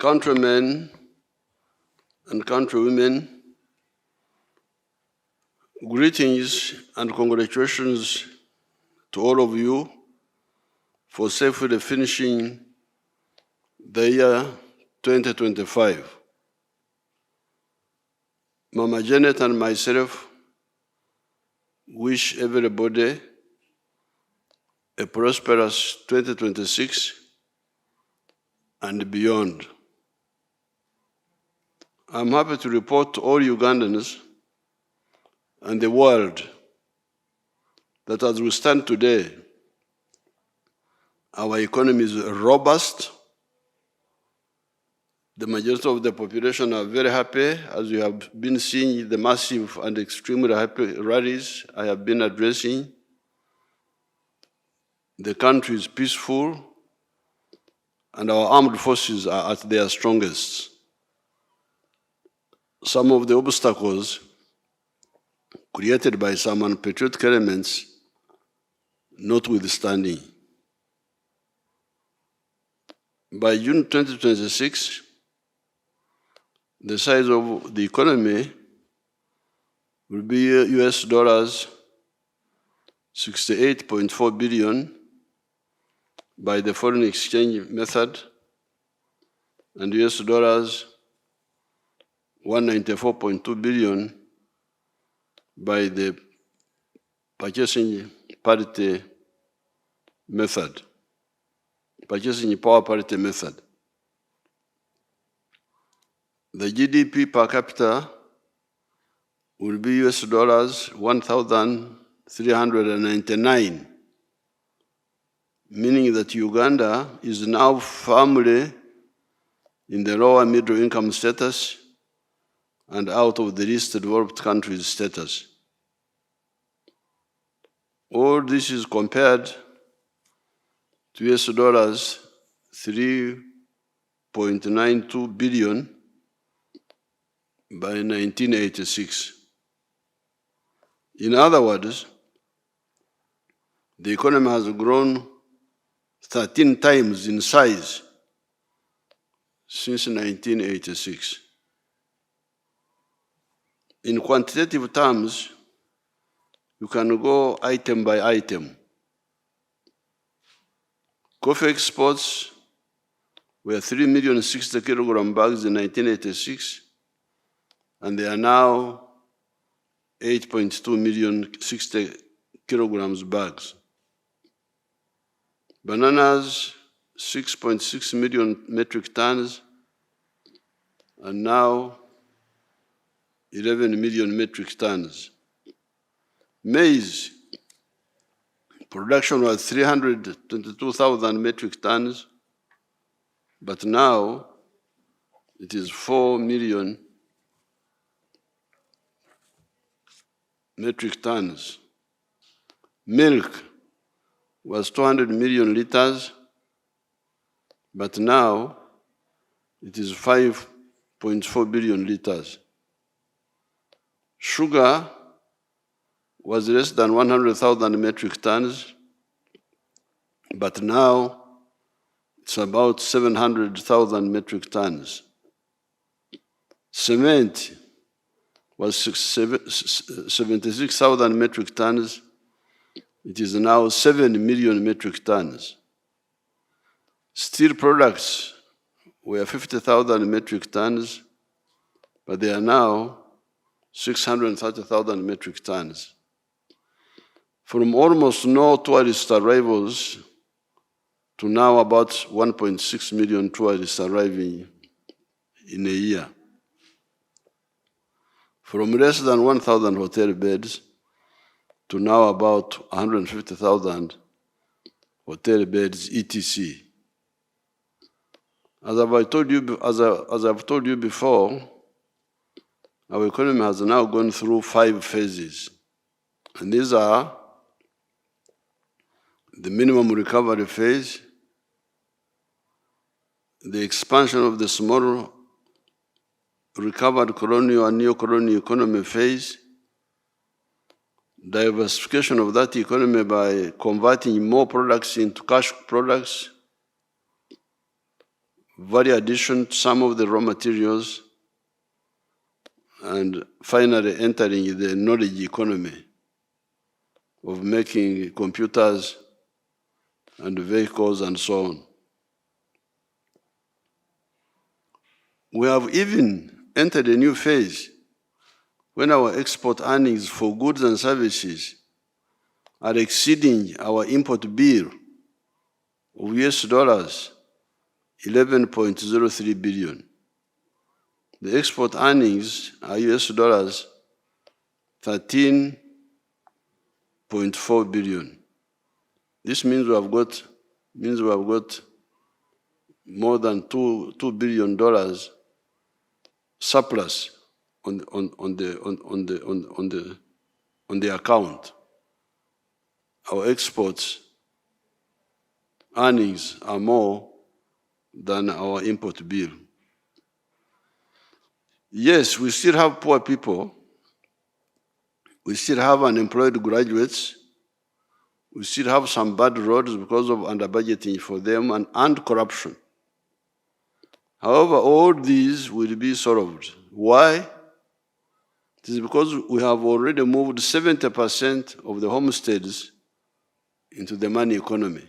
Countrymen and countrywomen, greetings and congratulations to all of you for safely finishing the year 2025. Mama Janet and myself wish everybody a prosperous 2026 and beyond. I'm happy to report to all Ugandans and the world that as we stand today, our economy is robust. The majority of the population are very happy, as you have been seeing the massive and extremely happy rallies I have been addressing. The country is peaceful, and our armed forces are at their strongest. Some of the obstacles created by some unpatriotic elements notwithstanding. By June 2026, the size of the economy will be US dollars 68.4 billion by the foreign exchange method and US dollars 194.2 billion by the purchasing parity method, purchasing power parity method. The GDP per capita will be US dollars 1,399, meaning that Uganda is now firmly in the lower middle income status and out of the least developed countries status. All this is compared to US dollars 3.92 billion by 1986. In other words, the economy has grown 13 times in size since 1986. In quantitative terms, you can go item by item. Coffee exports were 3,060,000 kilogram bags in 1986, and they are now 8.2 million 60 kilograms bags. Bananas, 6.6 million metric tons, and now 11 million metric tons. Maize production was 322,000 metric tons, but now it is 4 million metric tons. Milk was 200 million liters, but now it is 5.4 billion liters. Sugar was less than 100,000 metric tons, but now it's about 700,000 metric tons. Cement was 76,000 metric tons. It is now 7 million metric tons. Steel products were 50,000 metric tons, but they are now 630,000 metric tons. From almost no tourist arrivals to now about 1.6 million tourists arriving in a year. From less than 1,000 hotel beds to now about 150,000 hotel beds, etc. As I've told you before, our economy has now gone through 5 phases. And these are the minimum recovery phase, the expansion of the small recovered colonial and neo-colonial economy phase, diversification of that economy by converting more products into cash products, value addition to some of the raw materials, and finally entering the knowledge economy of making computers and vehicles and so on. We have even entered a new phase when our export earnings for goods and services are exceeding our import bill of US dollars 11.03 billion. The export earnings are US dollars 13.4 billion. This means we have got more than $2 billion surplus on the account. Our exports earnings are more than our import bill. Yes, we still have poor people. We still have unemployed graduates. We still have some bad roads because of under-budgeting for them and corruption. However, all these will be solved. Why? It is because we have already moved 70% of the homesteads into the money economy.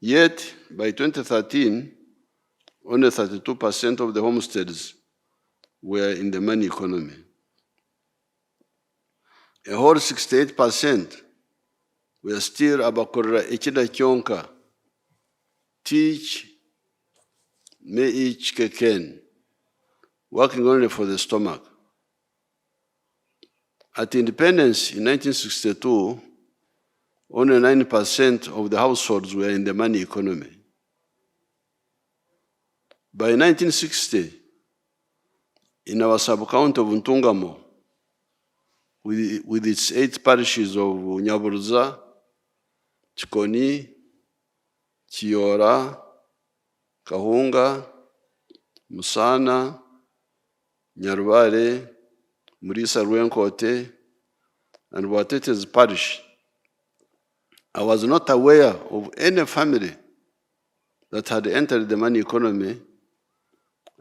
Yet, by 2013, only 32% of the homesteads were in the money economy. A whole 68% were still abakorera ekida kyonka, teach, me each keken, working only for the stomach. At independence in 1962, only 9% of the households were in the money economy. By 1960, in our sub-county of Ntungamo, with its 8 parishes of Nyaburuza, Chikoni, Chiora, Kahunga, Musana, Nyarware, Murisa Ruenkote, and Watete's parish, I was not aware of any family that had entered the money economy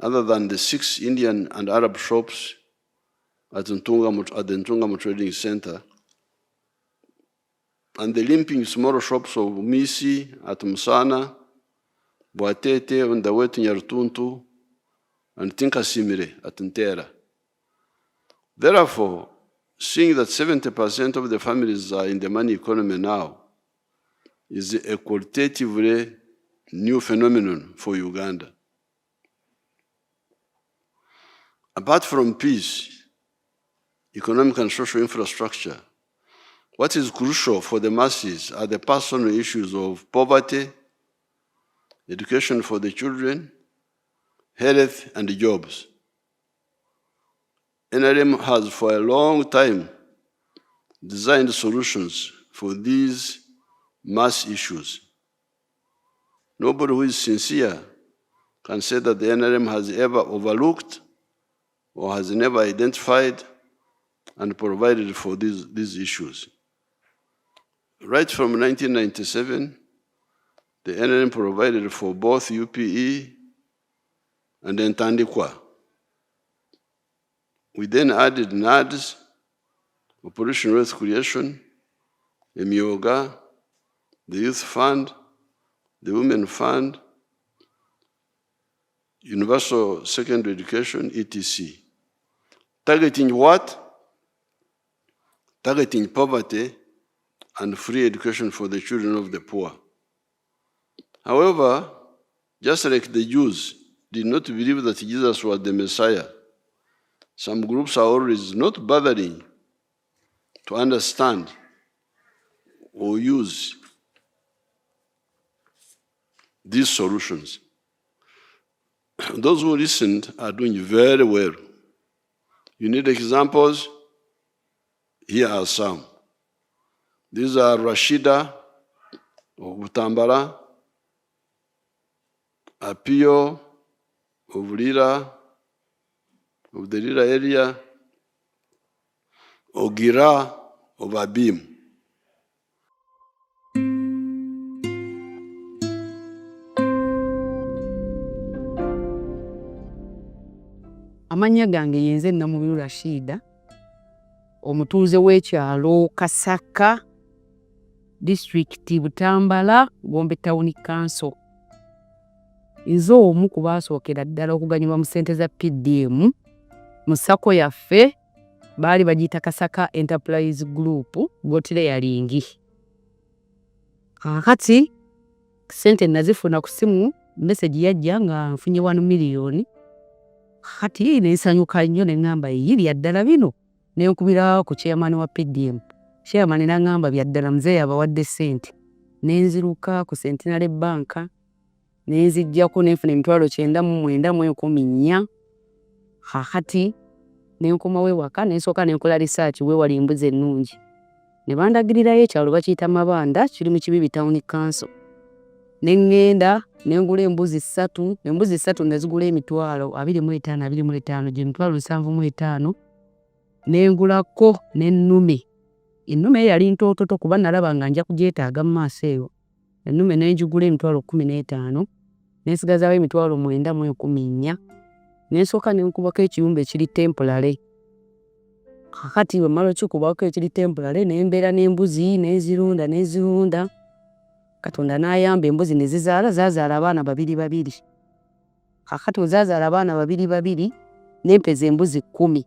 other than the 6 Indian and Arab shops at the Ntungamo Trading Center and the limping small shops of Misi at Musana, Boatete on the way to Nyartuntu, and Tinkasimire at Ntera. Therefore, seeing that 70% of the families are in the money economy now is a qualitatively new phenomenon for Uganda. Apart from peace, economic and social infrastructure, what is crucial for the masses are the personal issues of poverty, education for the children, health, and jobs. NRM has for a long time designed solutions for these mass issues. Nobody who is sincere can say that the NRM has ever overlooked or has never identified and provided for these issues. Right from 1997, the NRM provided for both UPE and Ntandikwa. We then added NADS, Operation Wealth Creation, Emioga, the Youth Fund, the Women Fund, Universal Secondary Education, etc. Targeting what? Targeting poverty and free education for the children of the poor. However, just like the Jews did not believe that Jesus was the Messiah, some groups are always not bothering to understand or use these solutions. Those who listened are doing very well. You need examples? Here are some. These are Rashida of Butambara, Apio of Lira, of the Lira area, Ogira of Abim. Amannya gange yenze Namubiru Rashida, omutuuze w'ekyalo Kasaka, District Butambala, Gombe Town Council. Nze omu ku baasookera ddala okuganyulwa mu ssente za PDM mu sako yaffe baali bagiyita Kasaka Enterprise Group Gottliering. Kakati ssente nazifuna ku simu, message yajja nga nfunye 1 million. Kakati nensanyuka nnyo ne ngamba bya ddala bino, ne nkubira ku chairman wa PDM. Chairman n'angamba bya ddala mzee abawadde ssente. Nenziruka ku Centenary Bank, nenzijjako nenfuna 9,914. Kakati nenkomawo ewaka nensooka nenkola research weewali embuzi ennungi. Ne bandagirirayo ekyalo bakiyita Mabanda, kiri mu Kibibi Town Council. Nengenda nengula embuzi 3, embuzi 3 nazigula $25,25, gye $75,000. Nengulako n'ennume. Ennume yali ntoototo kuba nalaba nga nja kugyetaaga mu maaso eyo. Ennume nenjigula $15,000, nensigazaawo $9,914. Nensooka nenkubako ekiyumba ekiri temporary. Kakati bwe mmala okikubako ekiri temporary nembeera n'embuzi nezirunda. Katonda n'ayamba embuzi ne zazaala abaana 2. Kakati ozazaala abaana 2 nempeza embuzi 10.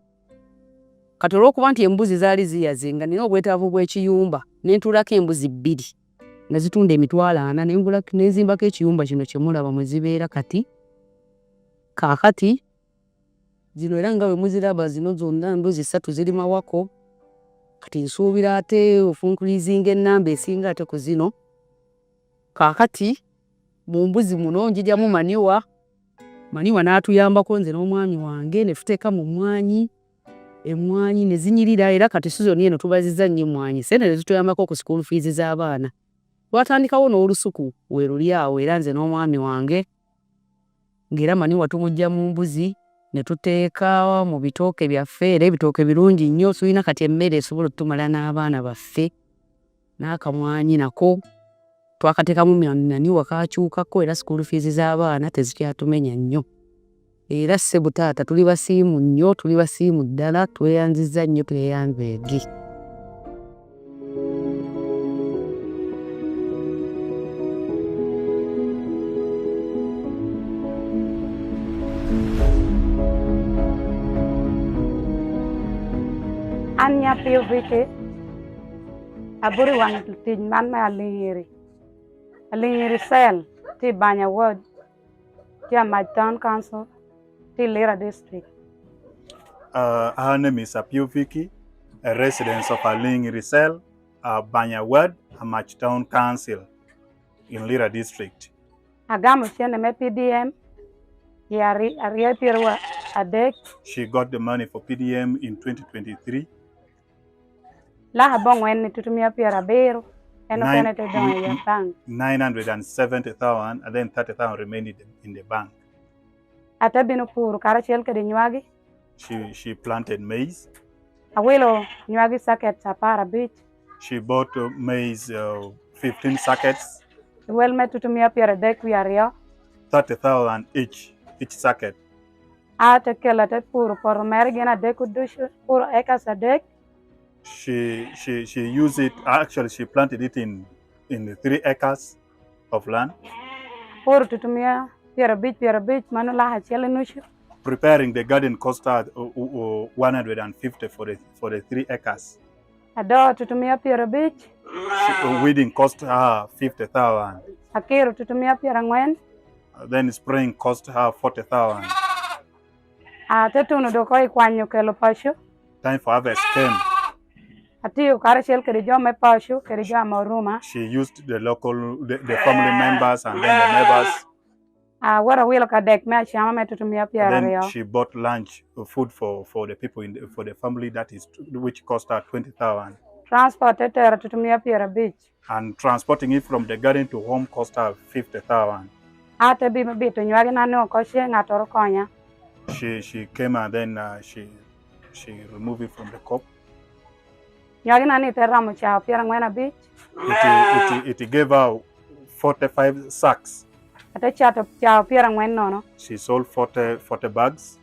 Kati olw'okuba nti embuzi zaali ziyaze nga nina obwetaavu bw'ekiyumba, nentuulako embuzi 2 nga zitunda $40,000, nenzimbako ekiyumba kino kye mulaba mwe zibeera kati. Kakati zino era nga bwe muziraba zino zonna embuzi 3 ziri mawako. Kati nsuubira ate ofunkulizinga ennamba esinga ate ku zino. Kakati mu mbuzi muno njijjamu maniwa n'atuyambako nze n'omwami wange ne tuteeka mu mmwanyi. Emmwanyi ne zinyirira era kati sizoni eno tubazizza nnyo emmwanyi. Ssente ne zituyambako ku school fees z'abaana. Twatandikawo n'olusuku we luli awo era nze n'omwami wange. Ng'era maniwa tumujja mu mbuzi ne tuteeka mu bitooke byaffe, era ebitooke birungi nnyo, tulina kati emmere esobola otutumala n'abaana baffe. N'akamwanyi nako twakateekamu maniwa kakyukako era school fees z'abaana tezikyatumenya nnyo. Era ssebo taata tuli basiimu nnyo, tuli basiimu ddala, tweyanzizza nnyo, tweyanzeege. Anya PVT aburi wang tin man ma alingiri sel ti Banya Ward ti my town council ti Lira district. Her name is Apioviki, a resident of Alingiri Cell, Banya Ward, Amach Town Council in Lira district. Agamu siene me PDM yari pirwa adek. She got the money for PDM in 2023. La habong wen tutumia pira bero eno penete don ya bank 970,000 and then 30,000 remained in the bank. Ata bino puru kara chel ke nywagi. She planted maize. Awelo nywagi sacket sapara beach. She bought maize 15 sackets. Well me tutumia pira dek wiario 30,000 each sacket. Ata kela te puru por mergena deku dushu puru ekas adek. She used it, actually she planted it in the 3 acres of land. Puru tutumia pira beach manula hachele nushu. Preparing the garden cost her 150 for the 3 acres. Ado tutumia pira beach. Weeding cost her 50,000. Akiru tutumia pira ngwen. Then spraying cost her 40,000. Tetunu doko ikwanyo kelo pashu. Time for harvest came. Atiyo karashel kerijo me pashu kerijo amoruma. She used the family members and then the neighbors. Wara wilo kadek me shama me tutumia pira Then rio. she bought lunch food for the people for the family, which cost her 20,000. Transported tutumia pira beach. And transporting it from the garden to home cost her 50,000. Ate bi to nywagi na no ko she ngatoro konya. She came and then she removed it from the cup. Nywagi na ni terramu cha pira ngwena beach. It gave her 45 sacks. Ate chato cha pira ngwen no. She sold 40 bags.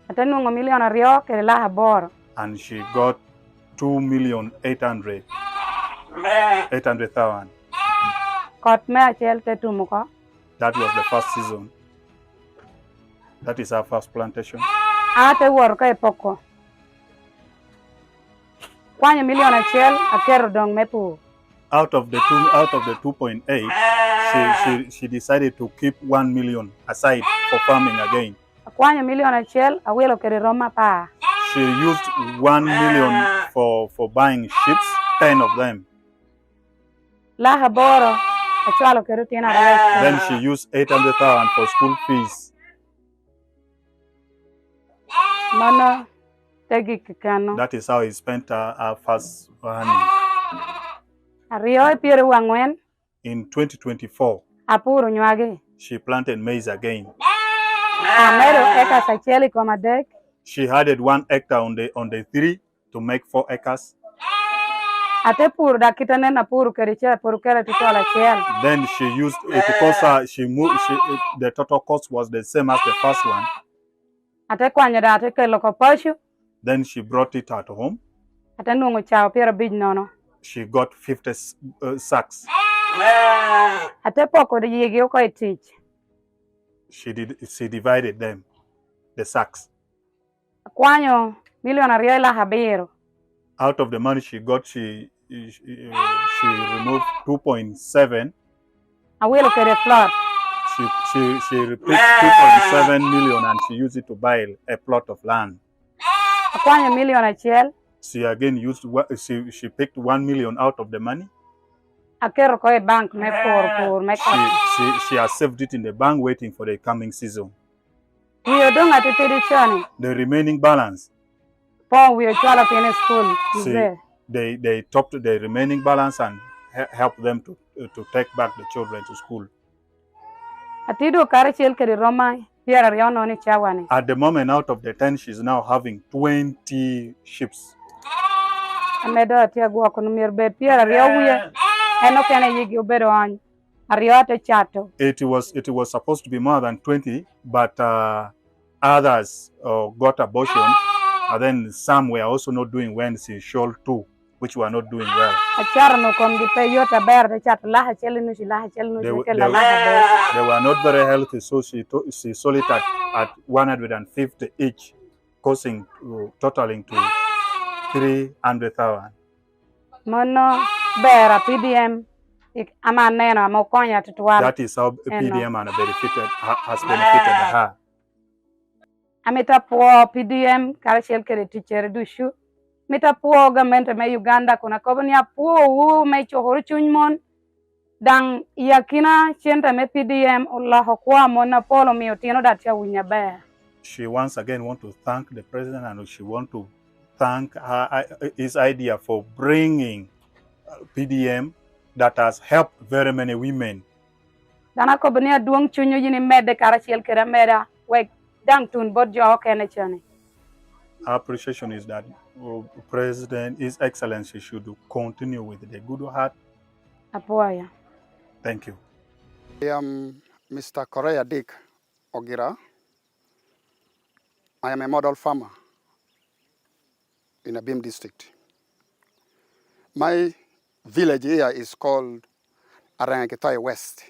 Atenungo milion ariyo kede laha boro. And she got 2,800,000. Kot me achiel te tumo ko. That was the first season. That is our first plantation. Ate wuoro ka epoko. Kwanyo milion achiel akero dong me pur. Out of the 2.8, she decided to keep 1 million aside for farming again. Kwanyo milion achiel awilo kede roma pa. She used 1 million for buying sheep, 10 of them. Laha boro achwalo kede tina ariyo. Then she used 800,000 for school fees. Mano tegi kikano. That is how he spent our first earning. Ariyo e piero ang'wen. In 2024, Apuro nywagi. she planted maize again. Amero eka achiel kuom adek. She added 1 hectare on the 3 to make 4 acres. Ate pur dakita nena pur kede che pur kede titola achiel. Then she used it because the total cost was the same as the first one. Ate kwanyo da ate kelo ko posho. Then she brought it at home. Ate nungo chao piero abich nono. She got 50 sacks. Ate poko de yigi oko e tich. She divided them, the sacks. Kwanyo milion ariyo laha biro. Out of the money she got, she removed 2.7. Awilo kede plot. She replaced 2.7 million and she used it to buy a plot of land. Kwanyo milion achiel. She again she picked 1 million out of the money. Akero ko e bank me pur me ko. She has saved it in the bank waiting for the coming season. Wiyo dong ate tedi choni. The remaining balance, Po wiyo chwalo pine school. they topped the remaining balance and helped them to take back the children to school. Atido kare chiel kede roma piero ariyo noni chawani. At the moment, out of the 10, she's now having 20 sheep. Amedo atia guoko numier be piero ariyo wiye. Eno kene yigi ubedo any. Ariyo ate chato. It was supposed to be more than 20, but others got abortion, and then some were also not doing when she showed 2, which were not doing well. Acharo no kom gi pe yota ber de chato laha cheli nushi ke la laha They were not very healthy, so she sold it at 150 each, totaling to 300,000. Mono bera PDM ama neno ama konya tutwala. That is how PDM has benefited her. Amita po PDM kare chiel kede teacher dushu. Mita po government me Uganda kuna kobni apo me chohoro chunymon dang yakina chenta me PDM Allah kwa mona polo mi otino datia winya be. She once again want to thank the president and she want to thank his idea for bringing PDM that has helped very many women. Dana kobni aduong chunyo yini mede kare chiel kede meda we dang tun bodjo kene chani. Our appreciation is that President, His Excellency, should continue with the good heart. Apoya. Thank you. I am Mr. Korea Dick Ogira. I am a model farmer in Abim district. My village here is called Arangetoy West.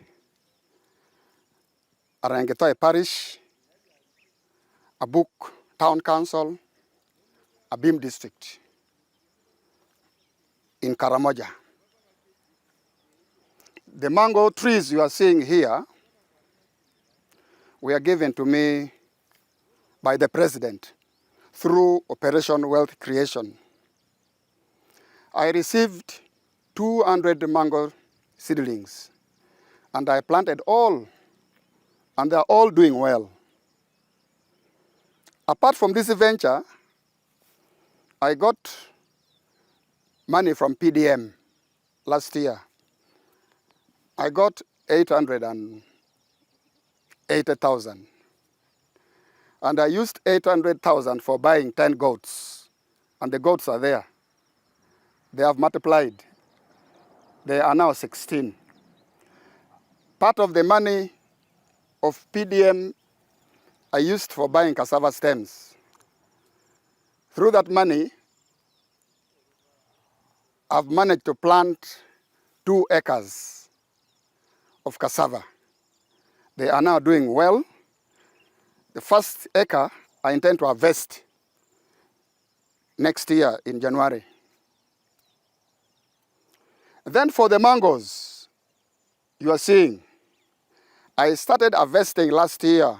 Arangetoy Parish, Abuk Town Council, Abim district in Karamoja. The mango trees you are seeing here were given to me by the president through Operation Wealth Creation. I received 200 mango seedlings and I planted all, and they are all doing well. Apart from this venture, I got money from PDM last year. I got 880,000. And I used 800,000 for buying 10 goats. And the goats are there. They have multiplied. They are now 16. Part of the money of PDM I used for buying cassava stems. Through that money, I've managed to plant 2 acres of cassava. They are now doing well. The first acre, I intend to harvest next year in January. Then for the mangoes, you are seeing, I started harvesting last year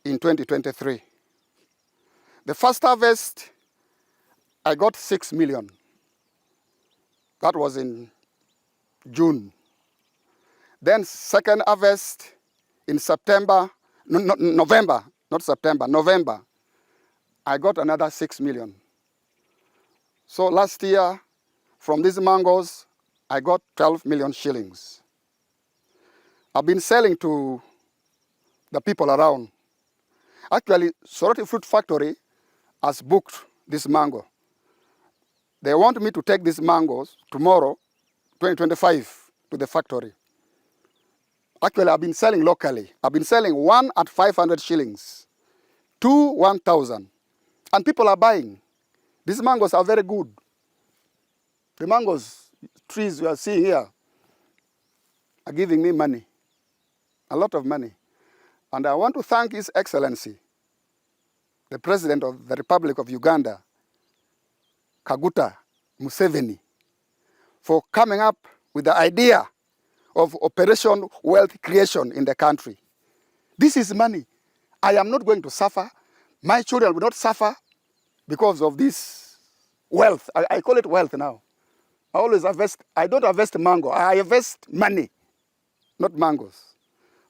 in 2023. The first harvest, I got 6 million. That was in June. Then second harvest in November, not September, November, I got another 6 million. So last year, from these mangoes, I got 12 million shillings. I've been selling to the people around. Actually, Soroti Fruit Factory has booked this mango. They want me to take these mangoes tomorrow, 2025, to the factory. Actually, I've been selling locally. I've been selling 1 at 500 shillings, 2 1,000. And people are buying. These mangoes are very good. The mangoes trees you are seeing here are giving me money, a lot of money. And I want to thank His Excellency, the President of the Republic of Uganda, Kaguta Museveni, for coming up with the idea of Operation Wealth Creation in the country. This is money. I am not going to suffer. My children will not suffer because of this wealth. I call it wealth now. I always harvest. I don't harvest mango. I harvest money, not mangoes.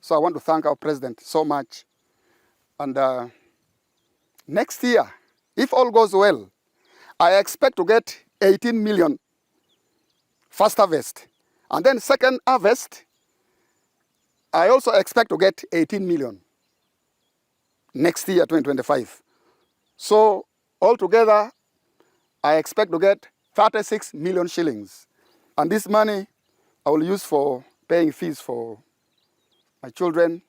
So I want to thank our president so much. And next year, if all goes well, I expect to get 18 million first harvest. And then second harvest, I also expect to get 18 million next year, 2025. So altogether, I expect to get 36 million shillings. And this money I will use for paying fees for my children.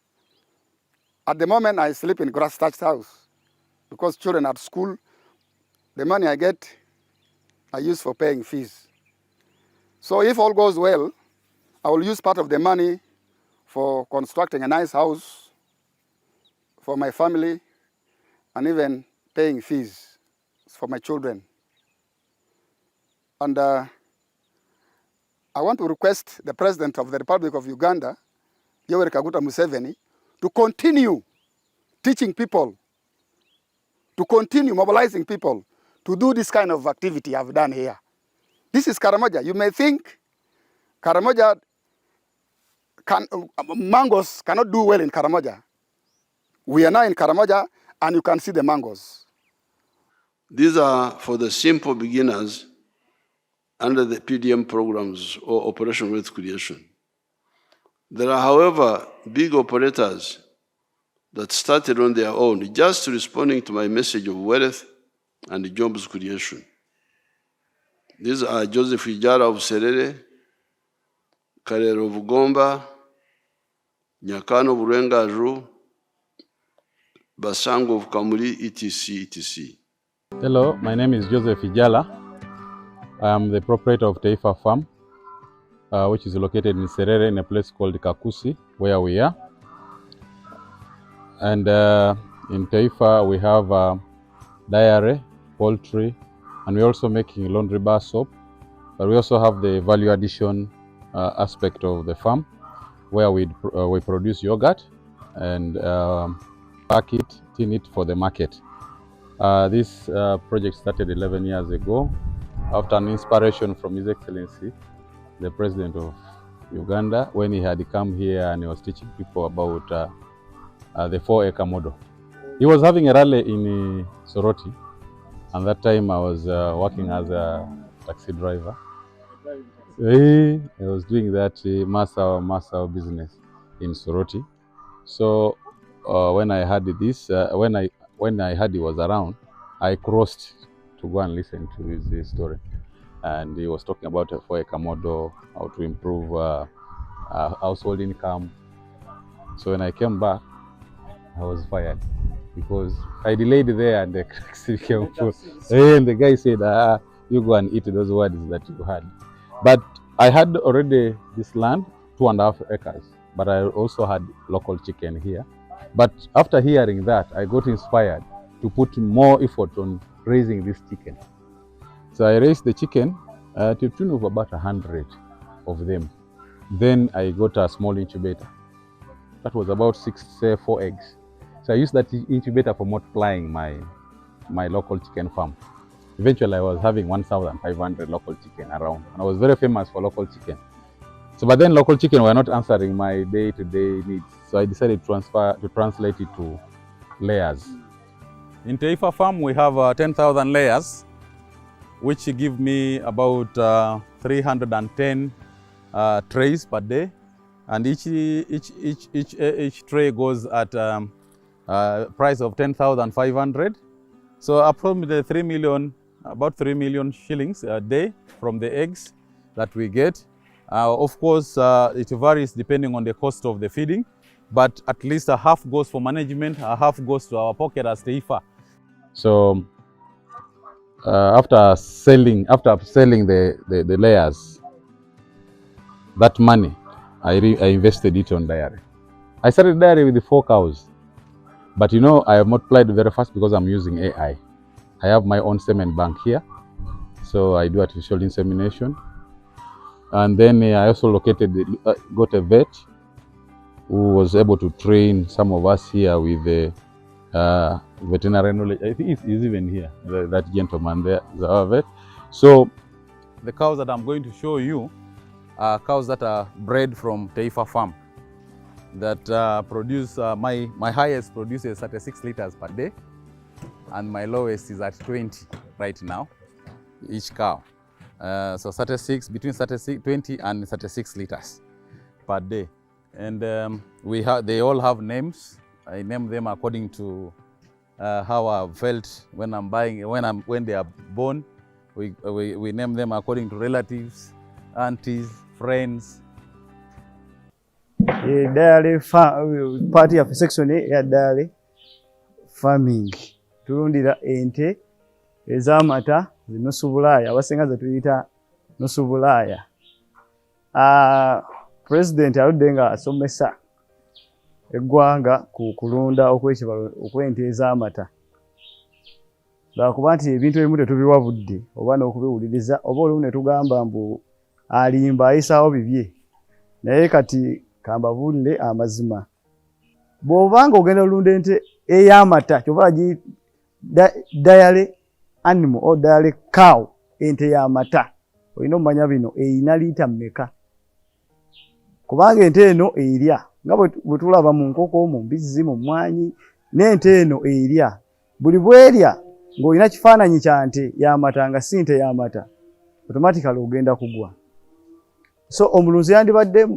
At the moment, I sleep in grass-thatched house because children are at school. The money I get, I use for paying fees. So if all goes well, I will use part of the money for constructing a nice house for my family and even paying fees for my children. And I want to request the President of the Republic of Uganda, Yoweri Kaguta Museveni, to continue teaching people, to continue mobilizing people to do this kind of activity I've done here. This is Karamoja. You may think Karamoja, mangoes cannot do well in Karamoja. We are now in Karamoja and you can see the mangoes. These are for the simple beginners under the PDM programs or Operation Wealth Creation. There are, however, big operators that started on their own, just responding to my message of wealth and jobs creation. These are Joseph Ijara of Serere, Karero of Gomba, Nyakano of Rengaju, Basango of Kamuli, etc., etc. Hello, my name is Joseph Ijala. I am the proprietor of Taifa Farm, which is located in Serere in a place called Kakusi, where we are. And in Taifa, we have dairy, poultry, and we're also making laundry bar soap. But we also have the value addition aspect of the farm, where we produce yogurt and pack it, tin it for the market. This project started 11 years ago after an inspiration from His Excellency, the President of Uganda, when he had come here and he was teaching people about the 4-acre model. He was having a rally in Soroti, and that time I was working as a taxi driver. I was doing that master business in Soroti. So when I heard this, when I heard he was around, I crossed to go and listen to his story. And he was talking about a 4-acre model, how to improve household income. So when I came back, I was fired because I delayed there and the cracks came full. And the guy said, you go and eat those words that you had. But I had already this land, 2.5 acres, but I also had local chicken here. But after hearing that, I got inspired to put more effort on raising this chicken. So I raised the chicken to the tune of about 100 of them. Then I got a small incubator. That was about 4 eggs. So I used that incubator for multiplying my local chicken farm. Eventually I was having 1,500 local chicken around. And I was very famous for local chicken. So but then local chicken were not answering my day-to-day needs. So I decided to translate it to layers. In Taifa farm we have 10,000 layers, which give me about 310 trays per day, and each tray goes at price of 10,500. So approximately about 3 million shillings a day from the eggs that we get. Of course, it varies depending on the cost of the feeding, but at least a half goes for management, a half goes to our pocket as Taifa. So after selling the layers, that money I invested it on dairy. I started dairy with the 4 cows, but you know I have multiplied very fast because I'm using AI. I have my own semen bank here, so I do artificial insemination, and then I also got a vet who was able to train some of us here with the veterinary knowledge. I think he's even here, that gentleman there is our vet. So the cows that I'm going to show you are cows that are bred from Taifa farm that produce, my highest produces 36 liters per day, and my lowest is at 20 right now, each cow. So 36, between 20 and 36 liters per day. And they all have names. I name them according to how I felt when when they are born. We name them according to relatives, aunties, friends. Dairy party of section ya dairy farming. Tulundira ente ez'amata zinusu Bulaaya, abasinga ze tuyita nusu Bulaaya. President aludde nga asomesa eggwanga ku kulunda okw'ekibalo okw'ente ez'amata. Lwakuba nti ebintu ebimu tetubiwa budde oba n'okubiwuliriza, oba olumu ne tugamba mbu alimba ayisaawo bibye. Naye kati kambabuulire amazima. Bw'obanga ogenda olunda ente ey'amata, kyova dairy animal or dairy cow, ente y'amata, olina omanya bino eyina liita mmeka. Kubanga ente eno erya nga bwe tulaba mu nkoko, mu mbizzi, mu mmwanyi, n'ente eno erya. Buli bwerya ng'olina kifaananyi kya nte y'amata nga si nte y'amata, automatically ogenda kugwa. So omulunzi yandibadde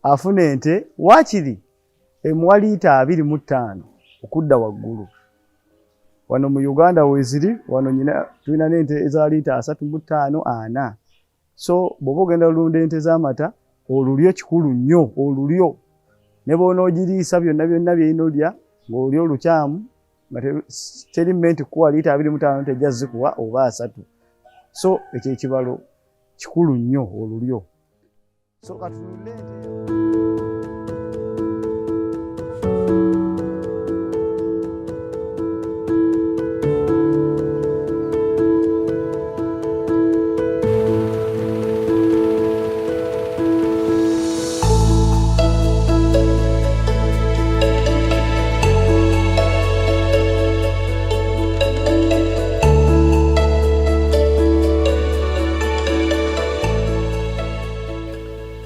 afuna ente waakiri emuwa liita 25 okudda waggulu. Wano mu Uganda weeziri, wano tulina n'ente eza liita 35, 40. So bw'oba ogenda olunda ente z'amata, olulyo kikulu nnyo, olulyo. Ne bw'onoogiriisa byonna byonna by'inolya ng'olulyo lukyamu, nga teri mmenti kuwa liita 25 tejja zikuwa oba 3. So ekyo ekibalo kikulu nnyo olulyo. So katulunde ente.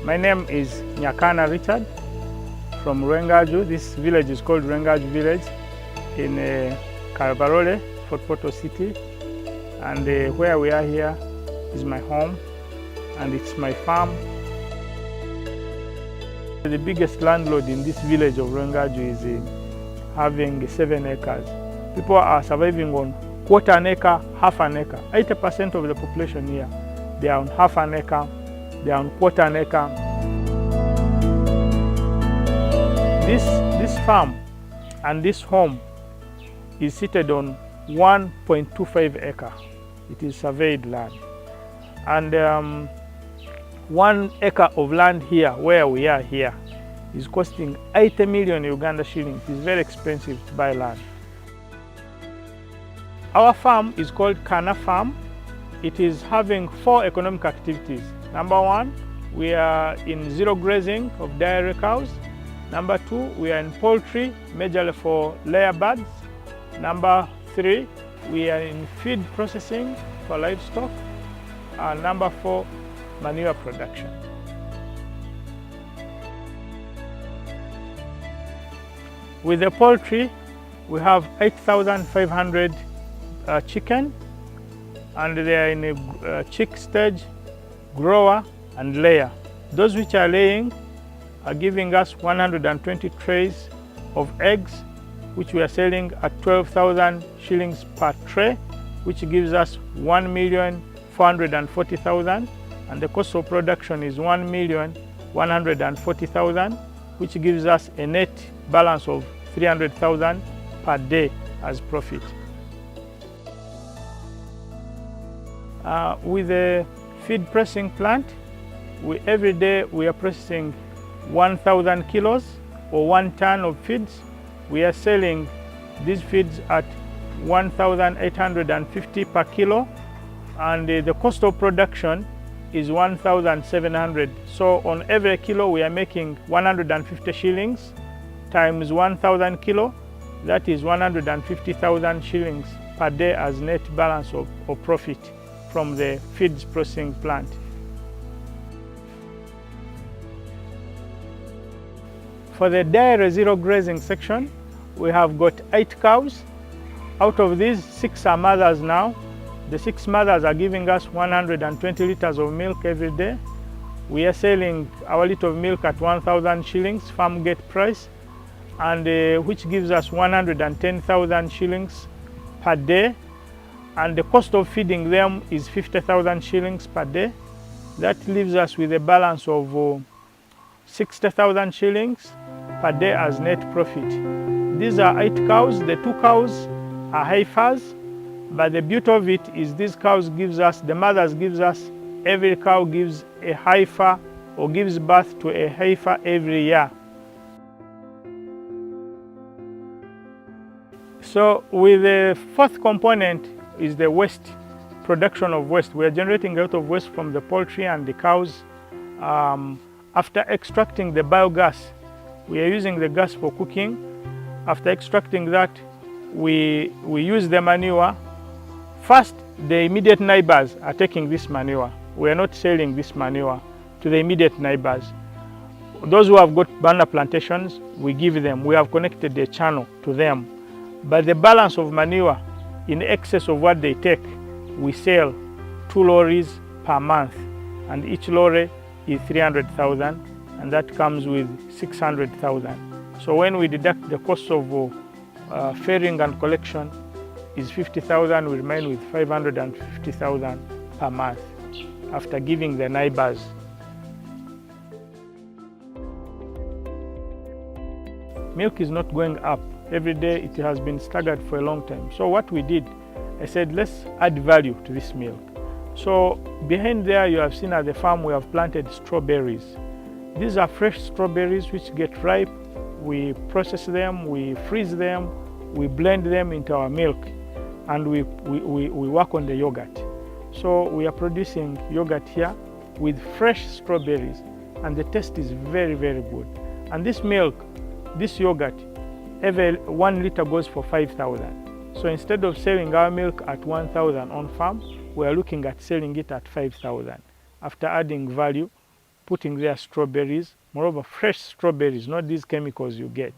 My name is Nyakana Richard from Rwengaju. This village is called Rwengaju village in Karabarole, Fort Portal City. And where we are here is my home and it's my farm. The biggest landlord in this village of Rwengaju is having 7 acres. People are surviving on 1/4 acre, half an acre. 80% of the population here, they are on half an acre, they are on 1/4 acre. This farm and this home is seated on 1.25 acre. It is surveyed land. And 1 acre of land here, where we are here, is costing 80 million Uganda shillings. It is very expensive to buy land. Our farm is called Kana Farm. It is having 4 economic activities. Number 1, we are in zero grazing of dairy cows. Number 2, we are in poultry, majorly for layer birds. Number 3, we are in feed processing for livestock. And number 4, manure production. With the poultry, we have 8,500 chicken, and they are in a chick stage, grower and layer. Those which are laying are giving us 120 trays of eggs, which we are selling at 12,000 shillings per tray, which gives us 1,440,000, and the cost of production is 1,140,000, which gives us a net balance of 300,000 per day as profit. With the feed pressing plant, every day we are processing 1,000 kilos or 1 ton of feeds. We are selling these feeds at 1,850 per kilo, and the cost of production is 1,700. So on every kilo we are making 150 shillings times 1,000 kilo. That is 150,000 shillings per day as net balance of profit from the feeds processing plant. For the dairy zero grazing section, we have got 8 cows. Out of these, 6 are mothers now. The 6 mothers are giving us 120 liters of milk every day. We are selling our liter of milk at 1,000 shillings farm gate price, and which gives us 110,000 shillings per day. And the cost of feeding them is 50,000 shillings per day. That leaves us with a balance of 60,000 shillings per day as net profit. These are 8 cows. The 2 cows are heifers, but the beauty of it is these cows the mothers gives us, every cow gives a heifer or gives birth to a heifer every year. So with the 4th component is the waste, production of waste. We are generating a lot of waste from the poultry and the cows. After extracting the biogas, we are using the gas for cooking. After extracting that, we use the manure. First, the immediate neighbors are taking this manure. We are not selling this manure to the immediate neighbors. Those who have got banana plantations, we give them. We have connected the channel to them. But the balance of manure in excess of what they take, we sell 2 lorries per month, and each lorry is 300,000, and that comes with 600,000. So when we deduct the cost of ferrying and collection is 50,000, we remain with 550,000 per month after giving the neighbors. Milk is not going up. Every day it has been staggered for a long time. So what we did, I said, let's add value to this milk. So behind there you have seen at the farm we have planted strawberries. These are fresh strawberries which get ripe. We process them, we freeze them, we blend them into our milk, and we work on the yogurt. So we are producing yogurt here with fresh strawberries, and the taste is very, very good. And this milk, this yogurt, every 1 liter goes for 5,000. So instead of selling our milk at 1,000 on farm, we are looking at selling it at 5,000. After adding value, putting there strawberries, moreover fresh strawberries, not these chemicals you get.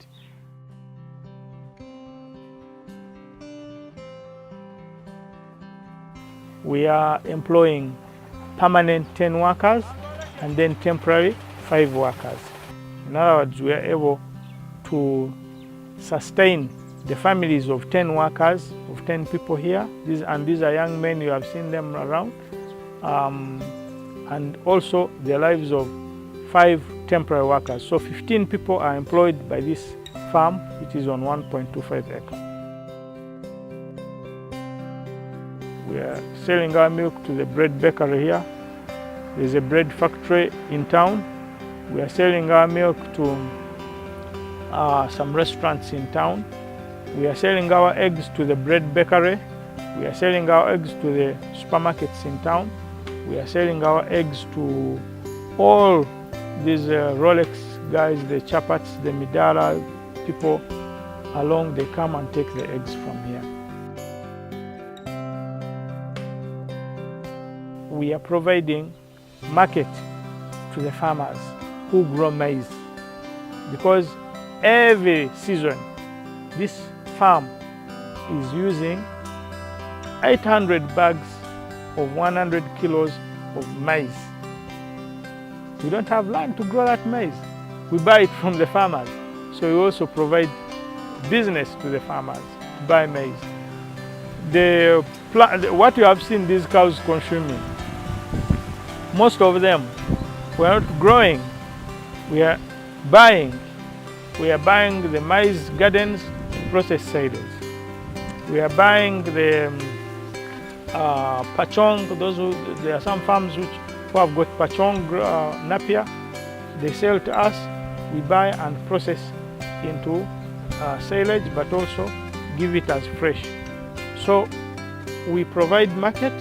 We are employing permanent 10 workers and then temporary 5 workers. In other words, we are able to sustain the families of 10 workers, of 10 people here. These are young men, you have seen them around. And also the lives of 5 temporary workers. So 15 people are employed by this farm, which is on 1.25 acres. We are selling our milk to the bread bakery here. There's a bread factory in town. We are selling our milk to some restaurants in town. We are selling our eggs to the bread bakery. We are selling our eggs to the supermarkets in town. We are selling our eggs to all these Rolex guys, the Chapats, the Midara people along. They come and take the eggs from here. We are providing market to the farmers who grow maize, because every season this farm is using 800 bags of 100 kilos of maize. We don't have land to grow that maize. We buy it from the farmers. So we also provide business to the farmers to buy maize. What you have seen these cows consuming, most of them we are not growing, we are buying. We are buying the maize gardens, processed cereals. We are buying the pachong. There are some farms who have got pachong napier. They sell to us. We buy and process into silage, but also give it as fresh. So we provide market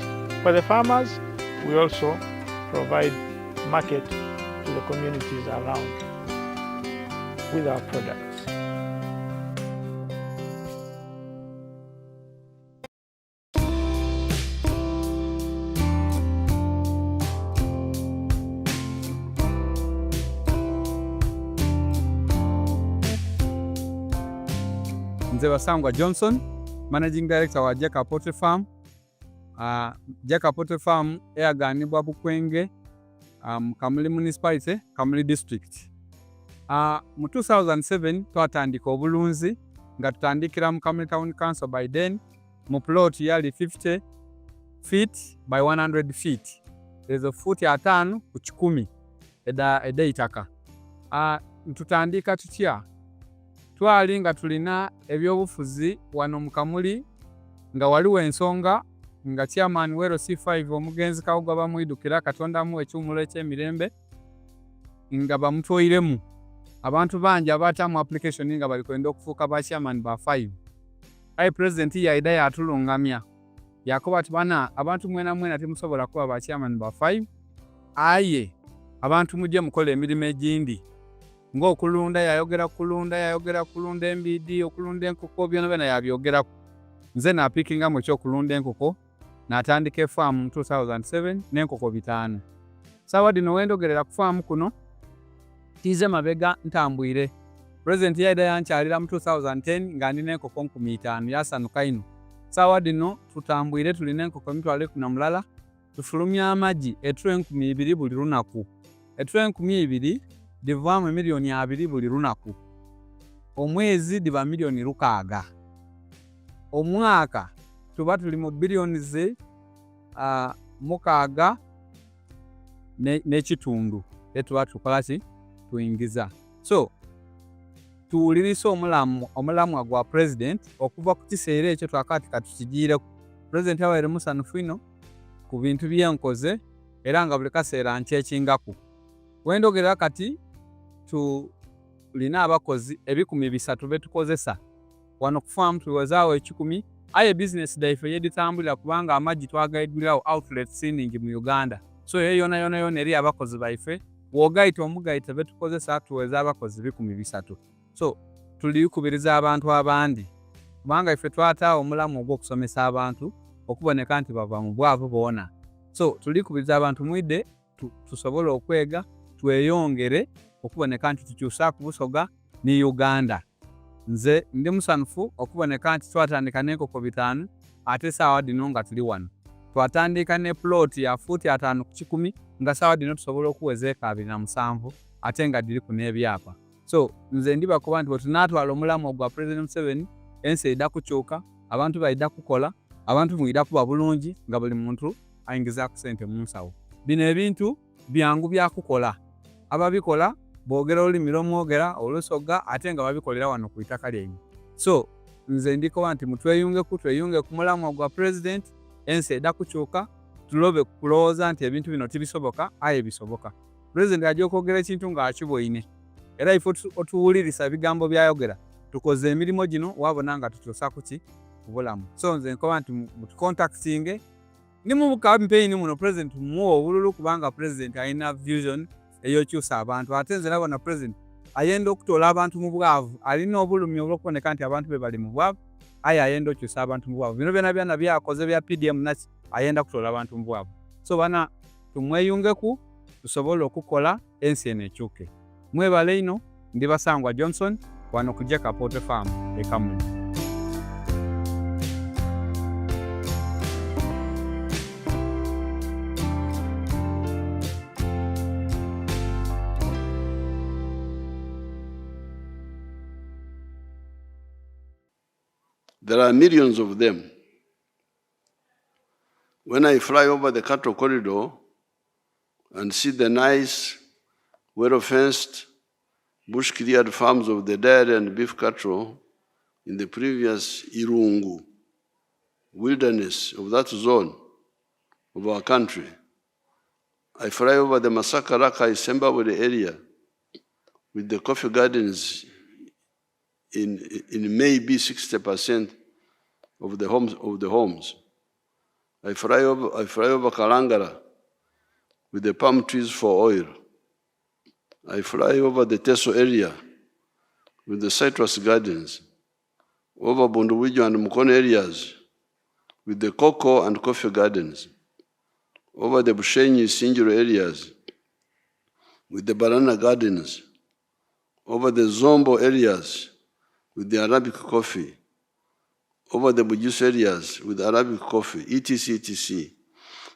for the farmers. We also provide market to the communities around with our products. Nze Basangwa Johnson, Managing Director wa Jaka Poultry Farm. Jaka Poultry Farm eyaganibwa Bukwenge, Kamuli Municipality, Kamuli District. Mu 2007 twatandika obulunzi nga tutandikira mu Kamuli Town Council. By then mu plot yali 50 feet by 100 feet. There's a foot ya 5 ku 10 eda itaka. Tutandika tutya twali nga tulina ebyobufuzi wano mu Kamuli nga waliwo ensonga nga chairman wero C5 omugenzi Kawuga bamwidukira Katonda mu ekyumulo eky'emirembe nga bamutwoyiremu abantu bangi abatamu application nga bali kwenda okufuuka ba chairman ba 5. President yaida yatulungamya yakoba ati bana abantu mwena timusobola kuba ba chairman ba 5. Aye abantu mujje mukola emirimu egindi ng'okulunda yayogera kulunda embidi okulunda enkoko byonna yabyogera. Nze napikinga mu ekyokulunda enkoko natandika farm mu 2007 n'enkoko 5. Sawa dino wendogerera ku farm kuno tize mabega ntambwire. President yaida yankyalira mu 2010 nga ndina enkoko 5,000 yasanuka ino. Sawa dino tutambwire tulina enkoko 1,200 tufulumya amagi etwe 2,000 buli lunaku. Etwe 2,000 divaamu milioni 2 buli lunaku. Omwezi diba milioni 6. Omwaka tuba tuli mu bilioni ze 6 n'ekitundu etuba tukolaki tuyingiza. So tuwulirisa omulamu gwa president okuva ku kiseera ekyo twakati katukigiire. President Yoweri musanyufu ino ku bintu byenkoze era nga buli kaseera nkyekingako. Wendogerera kati tulina abakozi 300 betukozesa wano ku farm tuwezaawo 10. Aye business daife yeditambulira kubanga amagi twagaidulirawo outlet sinning mu Uganda. So yona eri abakozi baife wogaita omugaita betukozesa tuweza abakozi 300. So tuliyukubiriza abantu abandi kubanga ife twataawo omulamu ogw'okusomesa abantu okuboneka nti bava mu bwavu boona. So tuliyukubiriza abantu mwide tusobole okwega tweyongere okuboneka nti tukyusa ku Busoga ni Uganda. Nze ndi musanfu okuboneka nti twatandika n'enkoko 5 ate sawa dino nga tuli wano. Twatandika ne plot ya futi 5 ku 10 nga sawa dino tusobola okuweza eka 27 ate nga diri ku n'ebyapa. So nze ndiba kuba nti bwetunatwala omulamu ogwa President Museveni ensi eyida kukyuka, abantu bayida kukola, abantu mwida kuba bulungi nga buli muntu ayingiza ku sente mu nsawo. Bino ebintu byangu bya kukola. Ababikola boogera olulimi lw'omwogera olusoga ate nga babikolera wano ku itaka lyenyu. So nze ndikoba nti tweyunge ku mulamu ogwa president ensi edda kukyuka tulobe kulowooza nti ebintu bino tibisoboka aye bisoboka. Pulezidenti ajja okwogera ekintu ng'akibwoine era ife otuwulirisa ebigambo byayogera tukoze emirimu gino wabona nga tutuusa kuki kubulamu. So nze nkoba nti mutucontactinge ni mu campaign muno President muwa obululu kubanga President alina vision eyokyusa abantu ate nze nabona President ayenda okutoola abantu mu bwavu alina obulumi obw'okuboneka nti abantu be bali mu bwavu aye ayenda okyusa abantu mu bwavu. Bino byonna byakoze bya PDM naki ayenda kutoola abantu mu bwavu. So bana tumweyungeku tusobole okukola ensi eno ekyuke. Mwebale ino ndi Basangwa Johnson wano ku Jeka Poultry Farm e Kamuli. There are millions of them. When I fly over the cattle corridor and see the nice, well-fenced, bush-cleared farms of the dairy and beef cattle in the previous Irungu wilderness of that zone of our country, I fly over the Masakaraka Isembabwe area with the coffee gardens in maybe 60% of the homes. I fly over Kalangara with the palm trees for oil. I fly over the Teso area with the citrus gardens, over Bunduwijo and Mukono areas with the cocoa and coffee gardens, over the Bushenyi Sinjiro areas with the banana gardens, over the Zombo areas with the Arabic coffee, over the Bujus areas with Arabic coffee, etc., etc.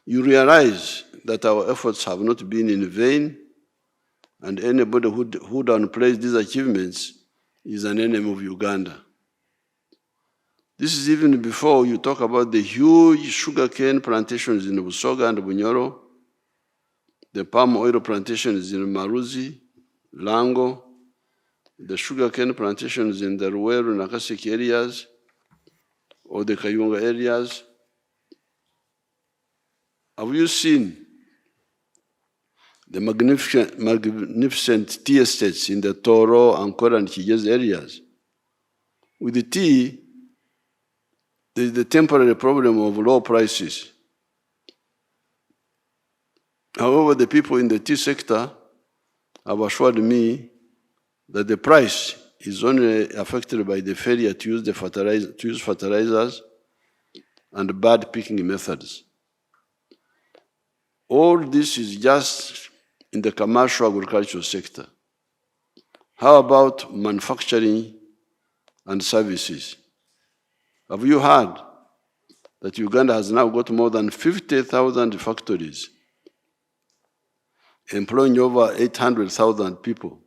You realize that our efforts have not been in vain, and anybody who downplays these achievements is an enemy of Uganda. This is even before you talk about the huge sugarcane plantations in Busoga and Bunyoro, the palm oil plantations in Maruzi, Lango, the sugarcane plantations in the Ruweru and Nakasero areas, or the Kayunga areas. Have you seen the magnificent tea estates in the Toro, Ankora, and Kigezi areas? With the tea, there is the temporary problem of low prices. However, the people in the tea sector have assured me that the price is only affected by the failure to use fertilizers and bad picking methods. All this is just in the commercial agricultural sector. How about manufacturing and services? Have you heard that Uganda has now got more than 50,000 factories, employing over 800,000 people?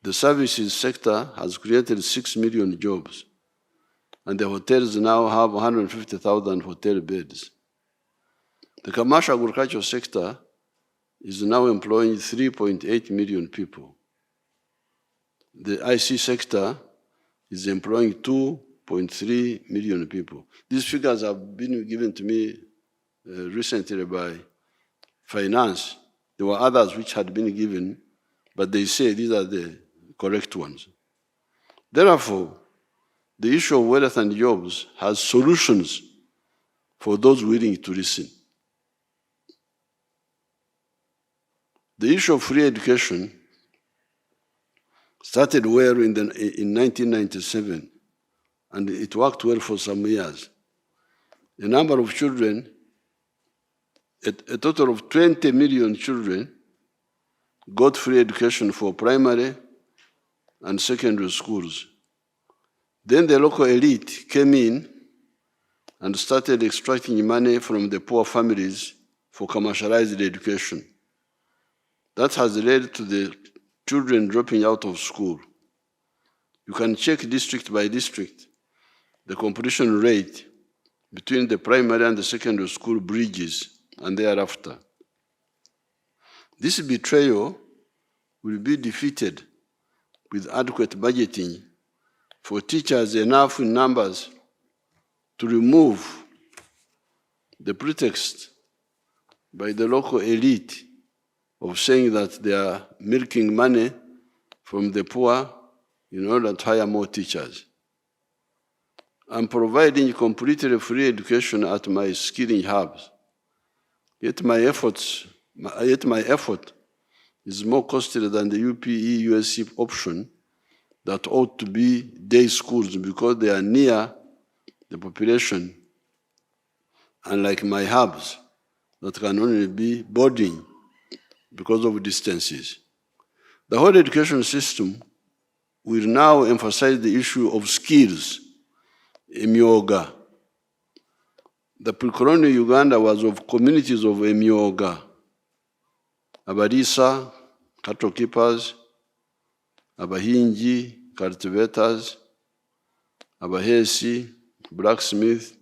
The services sector has created 6 million jobs, and the hotels now have 150,000 hotel beds. The commercial agricultural sector is now employing 3.8 million people. The IC sector is employing 2.3 million people. These figures have been given to me recently by Finance. There were others which had been given, but they say these are the correct ones. Therefore, the issue of wealth and jobs has solutions for those willing to listen. The issue of free education started well in 1997, and it worked well for some years. A number of children, a total of 20 million children, got free education for primary and secondary schools. Then the local elite came in and started extracting money from the poor families for commercialized education. That has led to the children dropping out of school. You can check district by district the completion rate between the primary and the secondary school bridges and thereafter. This betrayal will be defeated with adequate budgeting for teachers enough in numbers to remove the pretext by the local elite of saying that they are milking money from the poor in order to hire more teachers. I'm providing completely free education at my skilling hubs. Yet my effort is more costly than the UPE USC option that ought to be day schools because they are near the population, unlike my hubs that can only be boarding because of distances. The whole education system will now emphasize the issue of skills, emyoga. The pre-colonial Uganda was of communities of emyoga. Abarisa, cattle keepers, Abahinji, cultivators, Abahesi, blacksmith,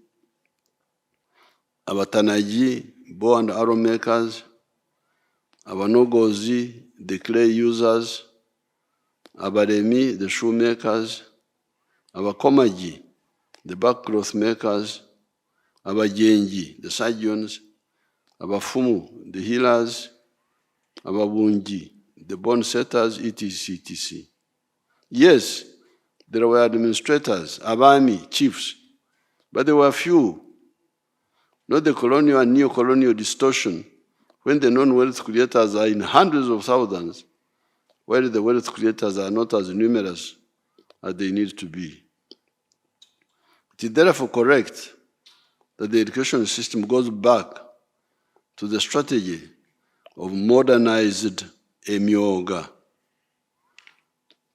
Abatanaji, bow and arrow makers, Abanogozi, the clay users, Abaremi, the shoemakers, Abakomaji, the backcloth makers, Abajenji, the surgeons, Abafumu, the healers, Ababunji, the bone setters, etc., etc. Yes, there were administrators, Abami, chiefs, but there were few. Not the colonial and neo-colonial distortion when the non-wealth creators are in hundreds of thousands, while the wealth creators are not as numerous as they need to be. It is therefore correct that the education system goes back to the strategy of modernized emyoga.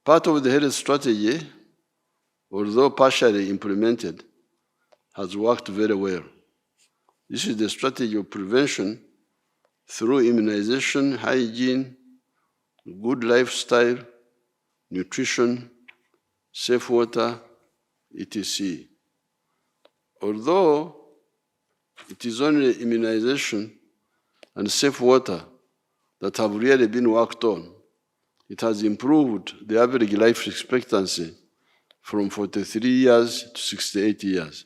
Part of the health strategy, although partially implemented, has worked very well. This is the strategy of prevention through immunization, hygiene, good lifestyle, nutrition, safe water, etc. Although it is only immunization and safe water that have really been worked on, it has improved the average life expectancy from 43 years to 68 years.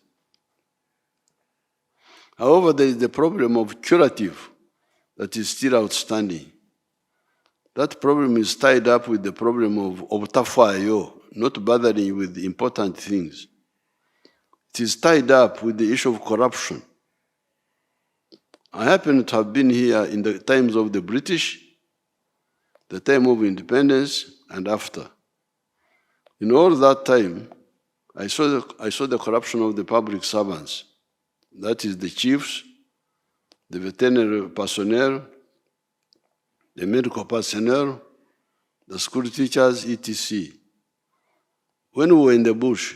However, there is the problem of curative that is still outstanding. That problem is tied up with the problem of obtafayo, not bothering with important things. It is tied up with the issue of corruption. I happen to have been here in the times of the British, the time of independence, and after. In all that time, I saw the corruption of the public servants. That is the chiefs, the veterinary personnel, the medical personnel, the school teachers, etc. When we were in the bush,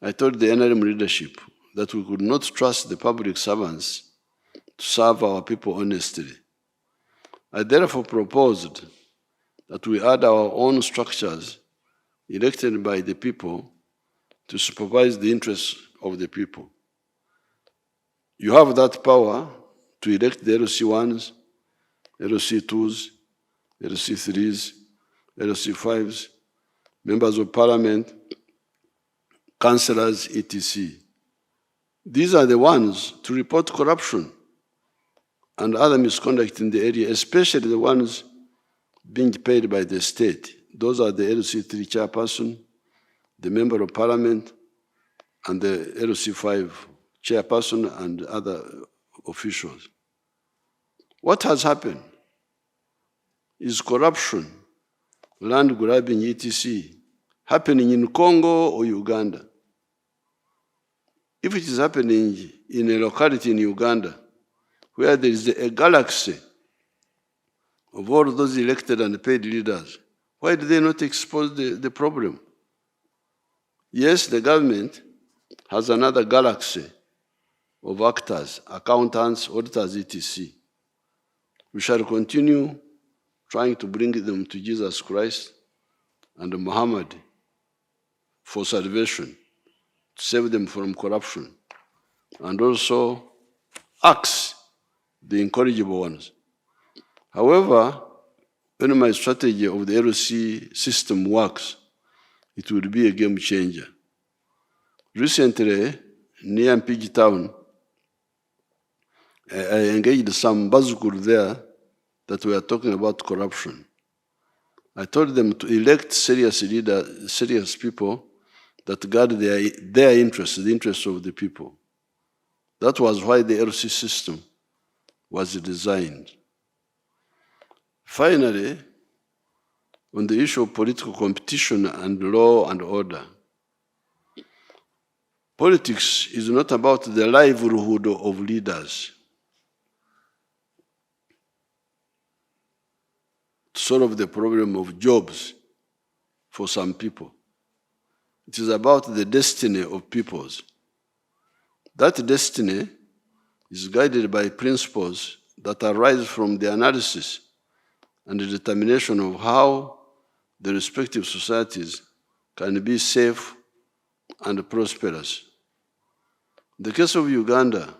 I told the NRM leadership that we could not trust the public servants to serve our people honestly. I therefore proposed that we add our own structures elected by the people to supervise the interests of the people. You have that power to elect the LC1s, LC2s, LC3s, LC5s, members of parliament, councillors, etc. These are the ones to report corruption and other misconduct in the area, especially the ones being paid by the state. Those are the LC3 chairperson, the member of parliament, and the LC5 chairperson and other officials. What has happened is corruption, land grabbing, etc., happening in Congo or Uganda. If it is happening in a locality in Uganda, where there is a galaxy of all those elected and paid leaders, why do they not expose the problem? Yes, the government has another galaxy of actors, accountants, auditors, etc. We shall continue trying to bring them to Jesus Christ and Muhammad for salvation, to save them from corruption, and also axe the incorrigible ones. However, when my strategy of the LC system works, it will be a game changer. Recently, near Mpigi town, I engaged some Bazukur there that were talking about corruption. I told them to elect serious leaders, serious people that guard their interests, the interests of the people. That was why the LC system was designed. Finally, on the issue of political competition and law and order, politics is not about the livelihood of leaders. To solve the problem of jobs for some people. It is about the destiny of peoples. That destiny is guided by principles that arise from the analysis and the determination of how the respective societies can be safe and prosperous. In the case of Uganda,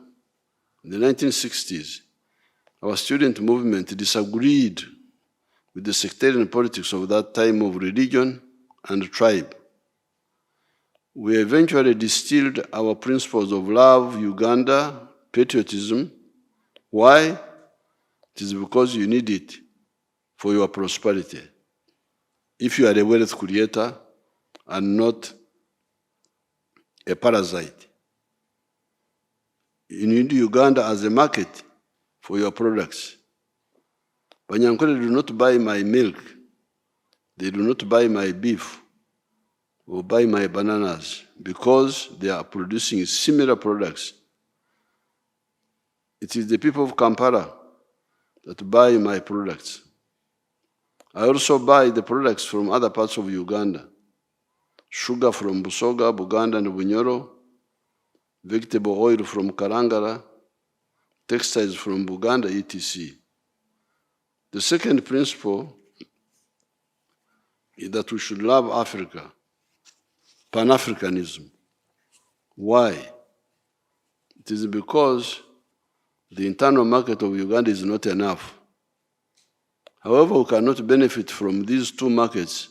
in the 1960s, our student movement disagreed with the sectarian politics of that time of religion and tribe. We eventually distilled our principles of love, Uganda, patriotism. Why? It is because you need it for your prosperity. If you are a wealth creator and not a parasite. You need Uganda as a market for your products. Banyankole do not buy my milk. They do not buy my beef or buy my bananas because they are producing similar products. It is the people of Kampala that buy my products. I also buy the products from other parts of Uganda. Sugar from Busoga, Buganda and Bunyoro, vegetable oil from Karangara, textiles from Buganda, etc. The second principle is that we should love Africa, Pan-Africanism. Why? It is because the internal market of Uganda is not enough. However, we cannot benefit from these two markets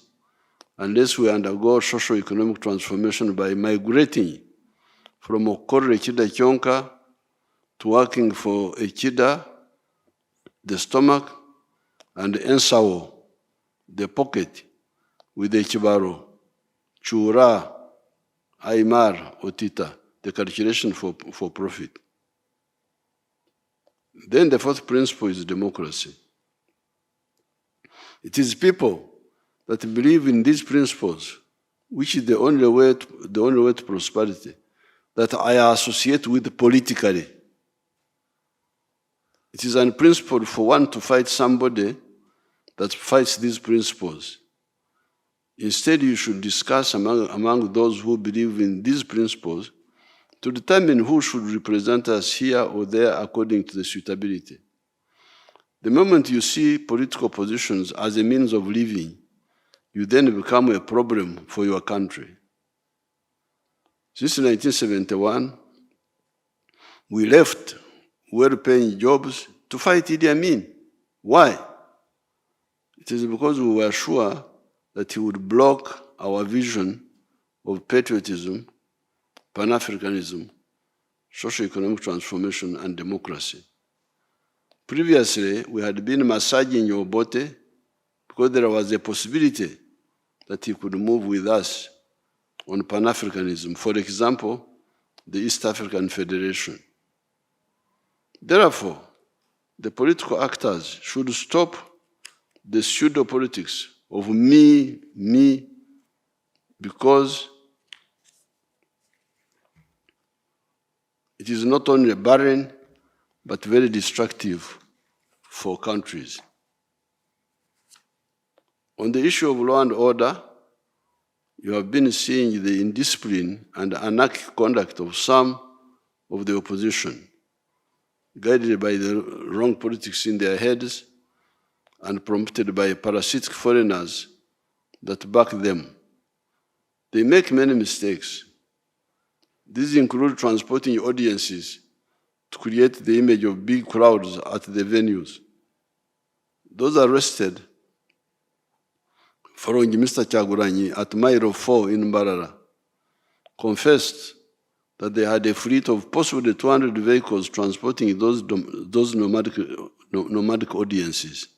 unless we undergo socio-economic transformation by migrating from Okore Chida Chonka to working for Echida, the stomach, and Ensao, the pocket, with Echibaro, Chura, Aymar, Otita, the calculation for profit. Then the fourth principle is democracy. It is people that believe in these principles, which is the only way to prosperity, that I associate with politically. It is unprincipled for one to fight somebody that fights these principles. Instead, you should discuss among those who believe in these principles to determine who should represent us here or there according to the suitability. The moment you see political positions as a means of living, you then become a problem for your country. Since 1971, we left well-paying jobs to fight Idi Amin. Why? It is because we were sure that he would block our vision of patriotism, Pan-Africanism, socio-economic transformation, and democracy. Previously, we had been massaging Obote because there was a possibility that he could move with us on Pan-Africanism, for example, the East African Federation. Therefore, the political actors should stop the pseudo-politics of me, because it is not only barren, but very destructive for countries. On the issue of law and order, you have been seeing the indiscipline and anarchic conduct of some of the opposition, guided by the wrong politics in their heads and prompted by parasitic foreigners that back them. They make many mistakes. These include transporting audiences to create the image of big crowds at the venues. Those arrested following Mr. Chaguranyi at Mile 4 in Mbarara confessed that they had a fleet of possibly 200 vehicles transporting those nomadic audiences.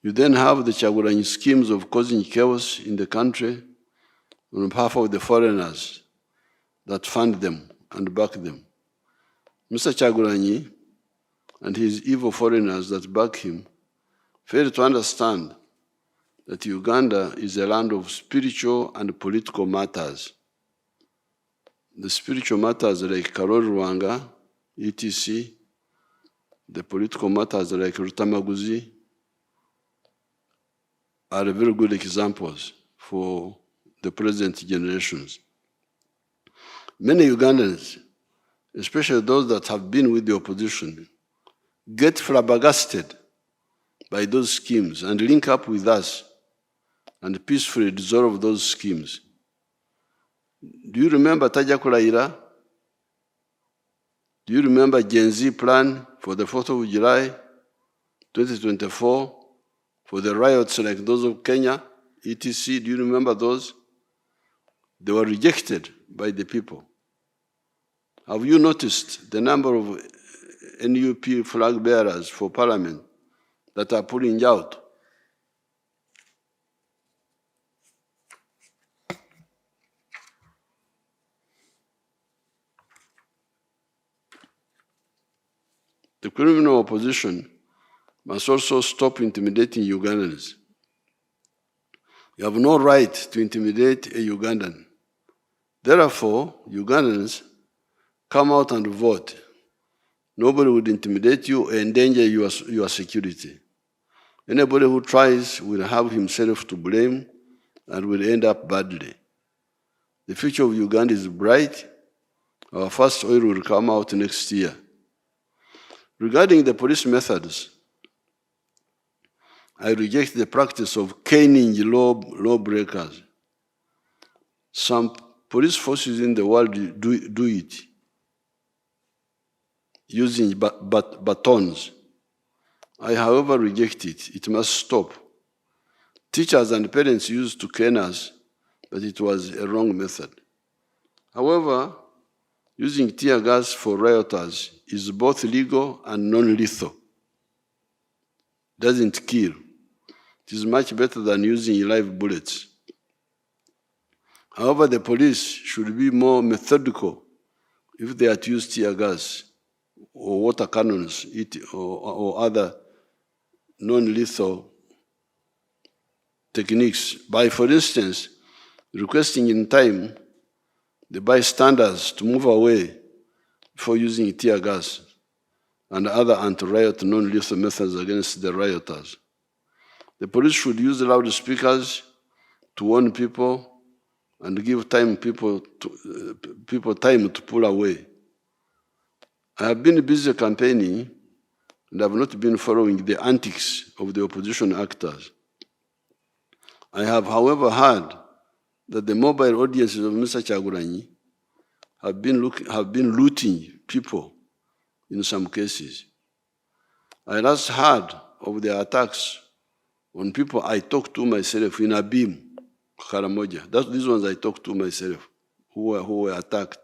You then have the Kyagulanyi schemes of causing chaos in the country on behalf of the foreigners that fund them and back them. Mr. Kyagulanyi and his evil foreigners that back him fail to understand that Uganda is a land of spiritual and political matters. The spiritual matters like Karori Rwanga, etc., the political matters like Rutamaguzi are very good examples for the present generations. Many Ugandans, especially those that have been with the opposition, get flabbergasted by those schemes and link up with us and peacefully dissolve those schemes. Do you remember Taja Kulaira? Do you remember Gen Z plan for the 4th of July, 2024, for the riots like those of Kenya, etc.? Do you remember those? They were rejected by the people. Have you noticed the number of NUP flag bearers for parliament that are pulling out? The criminal opposition must also stop intimidating Ugandans. You have no right to intimidate a Ugandan. Therefore, Ugandans, come out and vote. Nobody would intimidate you or endanger your security. Anybody who tries will have himself to blame and will end up badly. The future of Uganda is bright. Our first oil will come out next year. Regarding the police methods, I reject the practice of caning lawbreakers. Some police forces in the world do it using batons. I, however, reject it. It must stop. Teachers and parents used to cane us, but it was a wrong method. However, using tear gas for rioters is both legal and non-lethal. Doesn't kill. It is much better than using live bullets. However, the police should be more methodical if they are to use tear gas or water cannons or other non-lethal techniques by, for instance, requesting in time the bystanders to move away before using tear gas and other anti-riot non-lethal methods against the rioters. The police should use loudspeakers to warn people and give people time to pull away. I have been busy campaigning and have not been following the antics of the opposition actors. I have, however, heard that the mobile audiences of Mr. Kyagulanyi have been looting people in some cases. I last heard of the attacks on people I talked to myself in Abim, Karamoja. These ones I talked to myself, who were attacked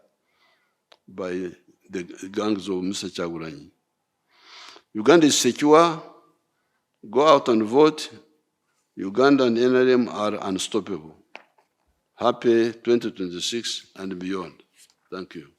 by the gangs of Mr. Kyagulanyi. Uganda is secure. Go out and vote. Uganda and NRM are unstoppable. Happy 2026 and beyond. Thank you.